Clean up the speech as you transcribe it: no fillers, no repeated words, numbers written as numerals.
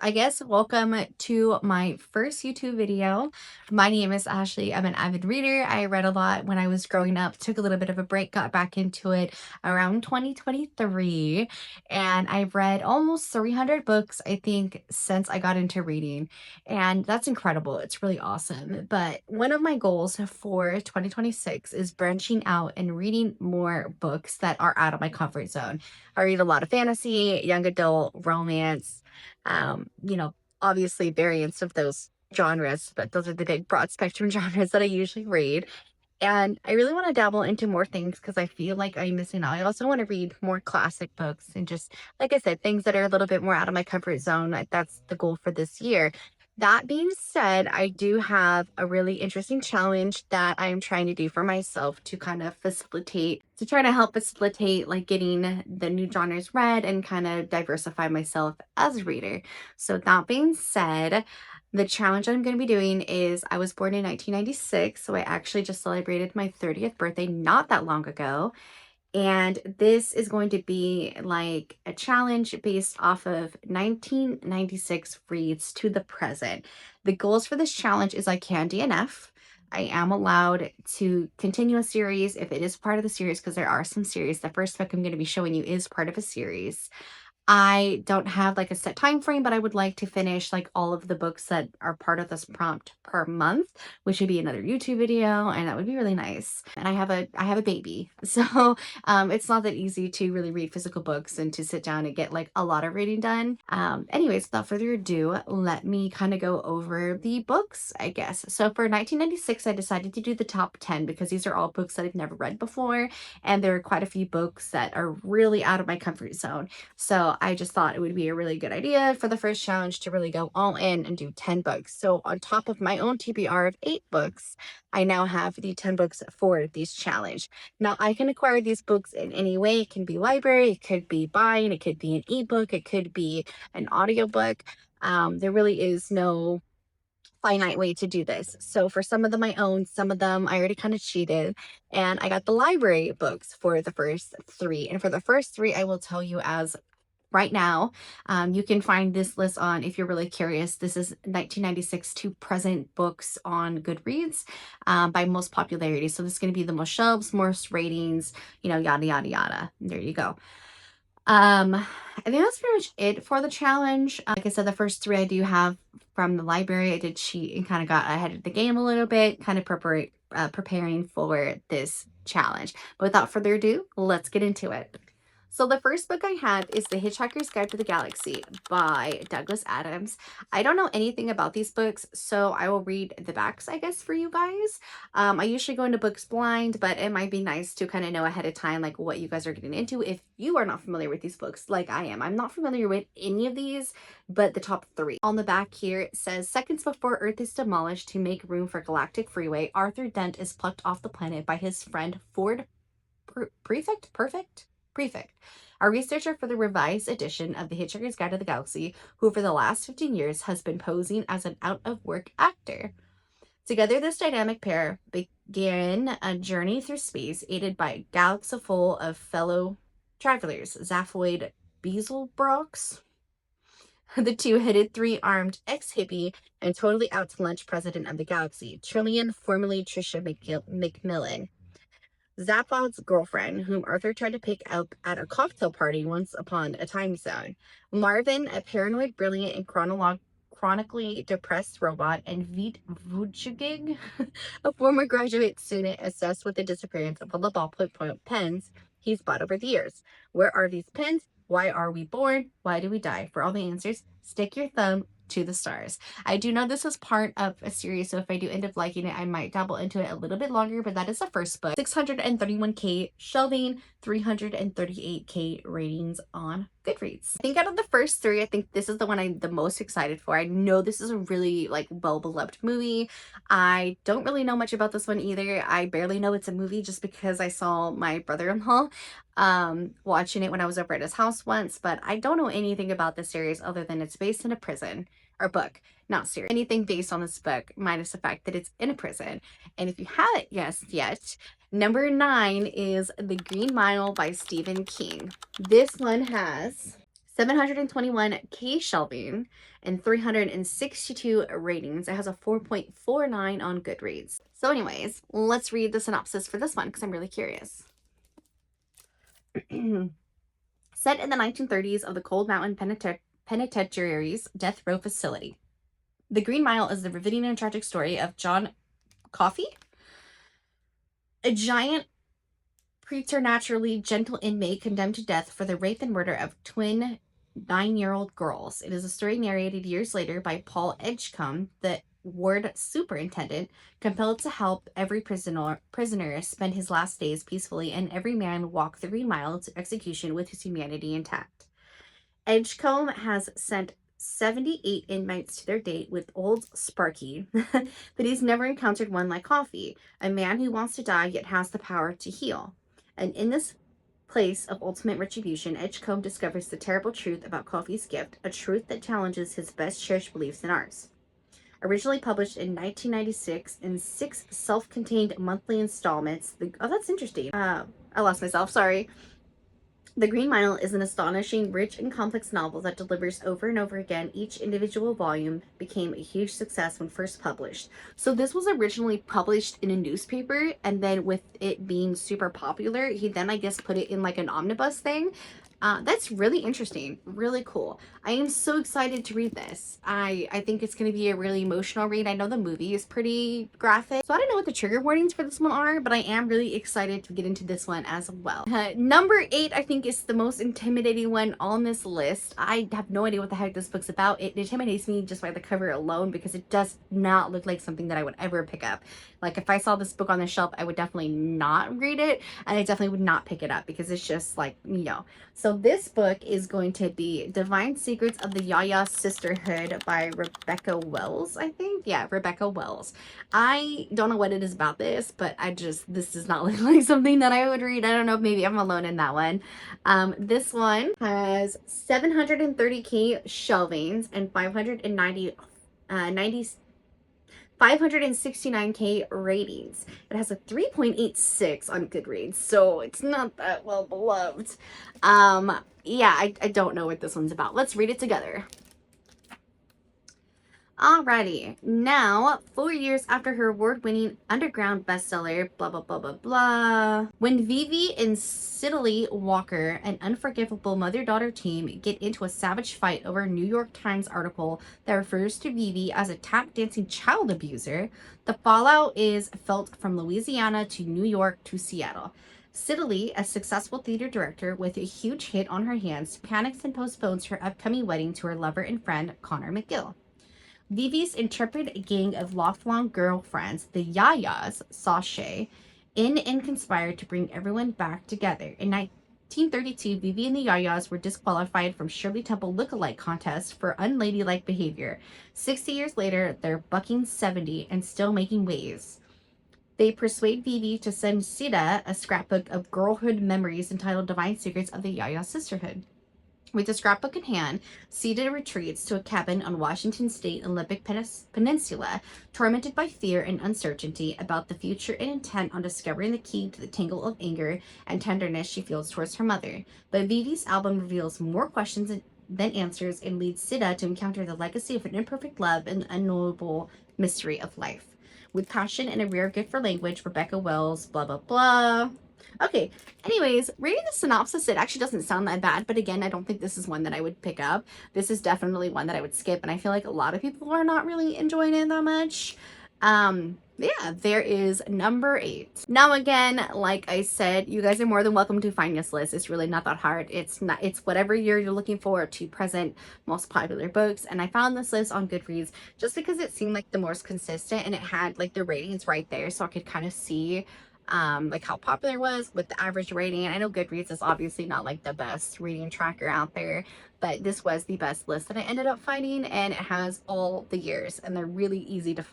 I guess welcome to my first YouTube video. My name is Ashley. I'm an avid reader. I read a lot when I was growing up, took a little bit of a break, got back into it around 2023, and I've read almost 300 books, I think, since I got into reading, and that's incredible. It's really awesome. But one of my goals for 2026 is branching out and reading more books that are out of my comfort zone. I read a lot of fantasy, young adult, romance, obviously variants of those genres, but those are the big broad spectrum genres that I usually read. And I really want to dabble into more things because I feel like I'm missing out. I also want to read more classic books and just, like I said, things that are a little bit more out of my comfort zone. That's the goal for this year. That being said, I do have a really interesting challenge that I'm trying to do for myself to kind of facilitate, to try to help facilitate like getting the new genres read and kind of diversify myself as a reader. So that being said, the challenge I'm going to be doing is I was born in 1996, so I actually just celebrated my 30th birthday not that long ago. And this is going to be like a challenge based off of 1996 reads to the present. The goals for this challenge is I can DNF. I am allowed to continue a series if it is part of the series because there are some series. The first book I'm going to be showing you is part of a series. I don't have like a set time frame, but I would like to finish like all of the books that are part of this prompt per month, which would be another YouTube video, and that would be really nice. And I have a baby. So it's not that easy to really read physical books and to sit down and get like a lot of reading done. Anyways, without further ado, let me kind of go over the books, I guess. So for 1996, I decided to do the top 10 because these are all books that I've never read before, and there are quite a few books that are really out of my comfort zone. So I just thought it would be a really good idea for the first challenge to really go all in and do 10 books. So on top of my own TBR of 8 books, I now have the 10 books for this challenge. Now I can acquire these books in any way. It can be library, it could be buying, it could be an ebook, it could be an audiobook. There really is no finite way to do this. So for some of them I own, some of them I already kind of cheated, and I got the library books for the first 3. And for the first 3, I will tell you as right now. You can find this list on, if you're really curious, this is 1996 to present books on Goodreads by most popularity. So this is going to be the most shelves, most ratings, yada, yada, yada. There you go. I think that's pretty much it for the challenge. Like I said, the first 3 I do have from the library. I did cheat and kind of got ahead of the game a little bit, kind of preparing for this challenge. But without further ado, let's get into it. So the first book I have is The Hitchhiker's Guide to the Galaxy by Douglas Adams. I don't know anything about these books, so I will read the backs, I guess, for you guys. I usually go into books blind, but it might be nice to kind of know ahead of time like what you guys are getting into if you are not familiar with these books like I am. I'm not familiar with any of these, but the top 3. On the back here, it says, seconds before Earth is demolished to make room for Galactic Freeway, Arthur Dent is plucked off the planet by his friend Ford Prefect, a researcher for the revised edition of The Hitchhiker's Guide to the Galaxy, who for the last 15 years has been posing as an out-of-work actor. Together, this dynamic pair begin a journey through space, aided by a galaxy full of fellow travelers, Zaphoid Beelzebrox, the two-headed, three-armed ex-hippie and totally out-to-lunch president of the galaxy, Trillian, formerly Trisha McMillan. Zaphod's girlfriend, whom Arthur tried to pick up at a cocktail party once upon a time zone. Marvin, a paranoid, brilliant, and chronically depressed robot. And Vít Vujicic, a former graduate student obsessed with the disappearance of all the ballpoint pens he's bought over the years. Where are these pens? Why are we born? Why do we die? For all the answers, stick your thumb to the stars. I do know this is part of a series, so if I do end up liking it, I might dabble into it a little bit longer, but that is the first book. 631k shelving, 338k ratings on Goodreads. I think out of the first 3, I think this is the one I'm the most excited for. I know this is a really like well-beloved movie. I don't really know much about this one either. I barely know it's a movie just because I saw my brother-in-law watching it when I was over at his house once, but I don't know anything about the series other than it's based in a prison, or book, not series. Anything based on this book minus the fact that it's in a prison. And if you haven't guessed yet, number 9 is The Green Mile by Stephen King. This one has 721K shelving, and 362 ratings. It has a 4.49 on Goodreads. So anyways, let's read the synopsis for this one because I'm really curious. Set in the 1930s of the Cold Mountain Penitentiary's death row facility. The Green Mile is the riveting and tragic story of John Coffey, a giant preternaturally gentle inmate condemned to death for the rape and murder of twin 9-year-old girls. It is a story narrated years later by Paul Edgecombe, the ward superintendent, compelled to help every prisoner spend his last days peacefully and every man walk the Green Mile to execution with his humanity intact. Edgecombe has sent 78 inmates to their date with old Sparky, but he's never encountered one like Coffey, a man who wants to die yet has the power to heal. And in this place of ultimate retribution, Edgecombe discovers the terrible truth about Coffey's gift, a truth that challenges his best cherished beliefs and ours. Originally published in 1996 in 6 self-contained monthly installments. Oh, that's interesting. I lost myself, sorry. The Green Mile is an astonishing, rich, and complex novel that delivers over and over again. Each individual volume became a huge success when first published. So this was originally published in a newspaper, and then with it being super popular, he then, I guess, put it in like an omnibus thing. That's really interesting, really cool. I am so excited to read this. I think it's going to be a really emotional read. I know the movie is pretty graphic, so I don't know what the trigger warnings for this one are, but I am really excited to get into this one as well. Number 8, I think, is the most intimidating one on this list. I have no idea what the heck this book's about. It intimidates me just by the cover alone because it does not look like something that I would ever pick up. Like, if I saw this book on the shelf, I would definitely not read it, and I definitely would not pick it up because it's just like, you know. So this book is going to be Divine Secrets of the Yaya Sisterhood by Rebecca Wells, I think. Yeah, Rebecca Wells. I don't know what it is about this, but this does not look like something that I would read. I don't know if maybe I'm alone in that one. This one has 730K shelvings and 569K ratings. It has a 3.86 on Goodreads, so it's not that well beloved. Yeah, I don't know what this one's about. Let's read it together. Alrighty, now 4 years after her award-winning underground bestseller, blah blah blah blah blah, when Vivi and Sidley Walker, an unforgivable mother-daughter team, get into a savage fight over a New York Times article that refers to Vivi as a tap-dancing child abuser, the fallout is felt from Louisiana to New York to Seattle. Sidley, a successful theater director with a huge hit on her hands, panics and postpones her upcoming wedding to her lover and friend, Connor McGill. Vivi's intrepid gang of lifelong girlfriends, the Yayas, sashay in and conspire to bring everyone back together. In 1932, Vivi and the Yayas were disqualified from Shirley Temple look-alike contests for unladylike behavior. 60 years later, they're bucking 70 and still making waves. They persuade Vivi to send Sita a scrapbook of girlhood memories entitled Divine Secrets of the Yaya Sisterhood. With the scrapbook in hand, Sita retreats to a cabin on Washington State and Olympic Peninsula, tormented by fear and uncertainty about the future and intent on discovering the key to the tangle of anger and tenderness she feels towards her mother. But Vivi's album reveals more questions than answers and leads Sita to encounter the legacy of an imperfect love and the unknowable mystery of life. With passion and a rare gift for language, Rebecca Wells, blah, blah, blah. Okay, anyways, reading the synopsis, it actually doesn't sound that bad, but again, I don't think this is one that I would pick up. This is definitely one that I would skip, and I feel like a lot of people are not really enjoying it that much. Yeah, there is number 8. Now again, like I said, you guys are more than welcome to find this list. It's really not that hard. It's whatever year you're looking for to present most popular books. And I found this list on Goodreads just because it seemed like the most consistent and it had like the ratings right there so I could kind of see like how popular it was with the average rating. I know Goodreads is obviously not like the best reading tracker out there, but this was the best list that I ended up finding, and it has all the years and they're really easy to find.